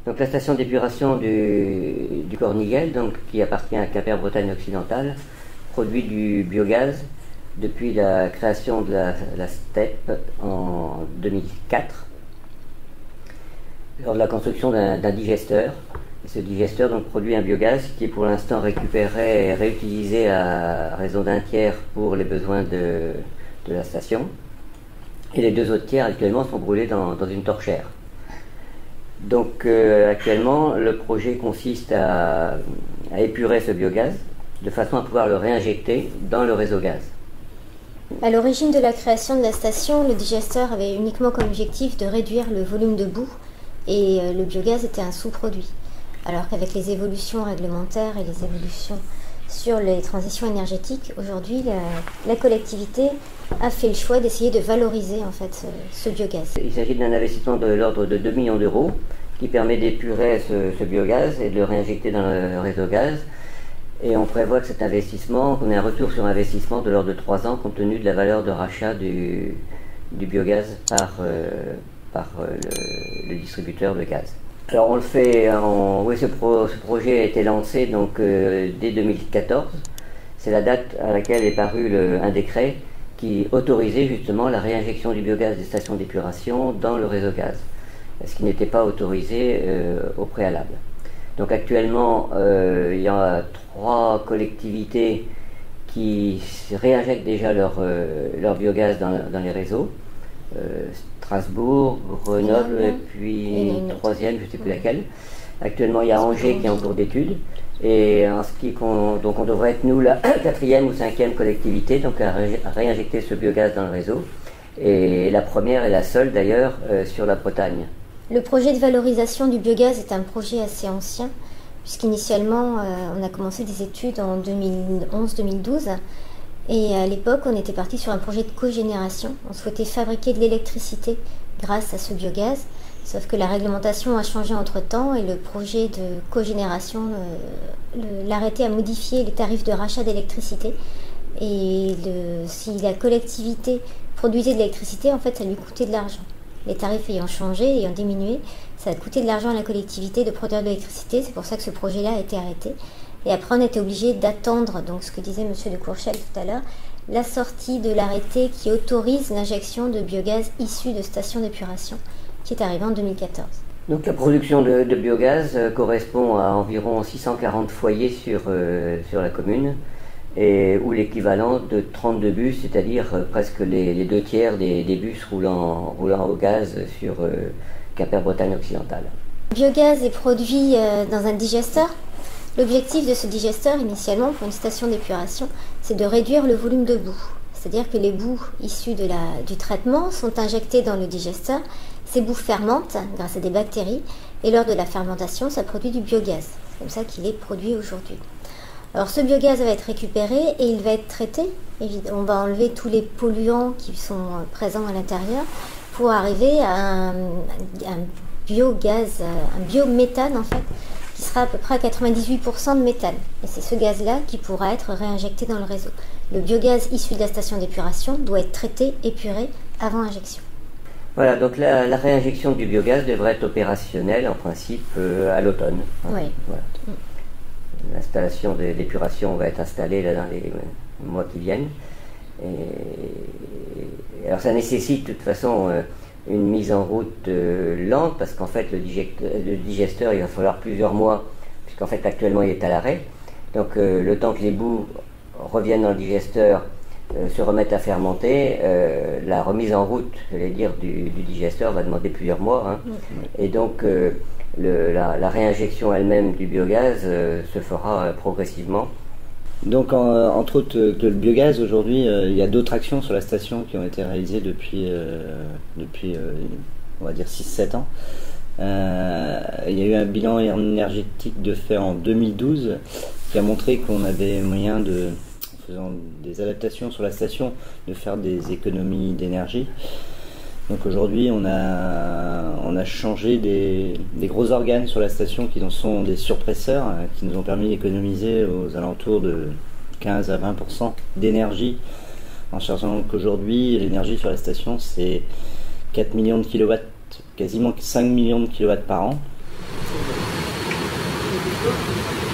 Donc la station d'épuration du Corniguel, donc, qui appartient à Quimper-Bretagne occidentale, produit du biogaz depuis la création de la STEP en 2004, lors de la construction d'un digesteur. Et ce digesteur donc, produit un biogaz qui est pour l'instant récupéré et réutilisé à raison d'un tiers pour les besoins de la station. Et les 2 autres tiers actuellement sont brûlés dans une torchère. Donc actuellement, le projet consiste à épurer ce biogaz de façon à pouvoir le réinjecter dans le réseau gaz. À l'origine de la création de la station, le digesteur avait uniquement comme objectif de réduire le volume de boue et le biogaz était un sous-produit. Alors qu'avec les évolutions réglementaires et les évolutions sur les transitions énergétiques, aujourd'hui la collectivité a fait le choix d'essayer de valoriser en fait ce biogaz. Il s'agit d'un investissement de l'ordre de 2 millions d'euros qui permet d'épurer ce biogaz et de le réinjecter dans le réseau gaz. Et on prévoit que cet investissement, qu'on ait un retour sur investissement de l'ordre de 3 ans compte tenu de la valeur de rachat du biogaz par le distributeur de gaz. Alors on le fait, oui, ce projet a été lancé donc, dès 2014. C'est la date à laquelle est paru un décret qui autorisait justement la réinjection du biogaz des stations d'épuration dans le réseau gaz, ce qui n'était pas autorisé au préalable. Donc actuellement, il y a 3 collectivités qui réinjectent déjà leur biogaz dans les réseaux. Strasbourg, Grenoble et puis une 3e, je ne sais plus laquelle. Actuellement, il y a Angers qui est en cours d'étude. Et donc on devrait être nous la 4e ou 5e collectivité donc à réinjecter ce biogaz dans le réseau. Et la première et la seule d'ailleurs sur la Bretagne. Le projet de valorisation du biogaz est un projet assez ancien, puisqu'initialement on a commencé des études en 2011-2012. Et à l'époque, on était parti sur un projet de cogénération. On souhaitait fabriquer de l'électricité grâce à ce biogaz, sauf que la réglementation a changé entre-temps et le projet de cogénération, l'arrêté a modifié les tarifs de rachat d'électricité. Et si la collectivité produisait de l'électricité, en fait, ça lui coûtait de l'argent. Les tarifs ayant changé, ayant diminué, ça a coûté de l'argent à la collectivité de produire de l'électricité. C'est pour ça que ce projet-là a été arrêté. Et après, on était obligé d'attendre, donc ce que disait M. de Courchel tout à l'heure, la sortie de l'arrêté qui autorise l'injection de biogaz issu de stations d'épuration, qui est arrivé en 2014. Donc la production de biogaz correspond à environ 640 foyers sur la commune, ou l'équivalent de 32 bus, c'est-à-dire presque les 2 tiers des bus roulant au gaz sur Quimper-Bretagne occidentale. Le biogaz est produit dans un digesteur. L'objectif de ce digesteur, initialement, pour une station d'épuration, c'est de réduire le volume de boue. C'est-à-dire que les boues issues du traitement sont injectées dans le digesteur. Ces boues fermentent grâce à des bactéries et lors de la fermentation, ça produit du biogaz. C'est comme ça qu'il est produit aujourd'hui. Alors ce biogaz va être récupéré et il va être traité. On va enlever tous les polluants qui sont présents à l'intérieur pour arriver à un biogaz, un biométhane en fait, qui sera à peu près à 98% de méthane. Et c'est ce gaz-là qui pourra être réinjecté dans le réseau. Le biogaz issu de la station d'épuration doit être traité, épuré avant injection. Voilà, donc la réinjection du biogaz devrait être opérationnelle en principe à l'automne. Oui. Voilà. L'installation d'épuration va être installée là, dans les mois qui viennent. Alors ça nécessite de toute façon une mise en route lente parce qu'en fait le digesteur il va falloir plusieurs mois puisqu'en fait actuellement il est à l'arrêt. Donc le temps que les boues reviennent dans le digesteur, se remettent à fermenter, la remise en route, j'allais dire, du digesteur va demander plusieurs mois. Hein. Et donc la réinjection elle-même du biogaz se fera progressivement. Donc entre autres que le biogaz, aujourd'hui il y a d'autres actions sur la station qui ont été réalisées depuis on va dire 6-7 ans. Il y a eu un bilan énergétique de fait en 2012 qui a montré qu'on avait moyen de, en faisant des adaptations sur la station, de faire des économies d'énergie. Donc aujourd'hui on a changé des gros organes sur la station qui sont des surpresseurs qui nous ont permis d'économiser aux alentours de 15 à 20% d'énergie, en sachant qu'aujourd'hui l'énergie sur la station c'est 4 millions de kilowatts, quasiment 5 millions de kilowatts par an. D'accord.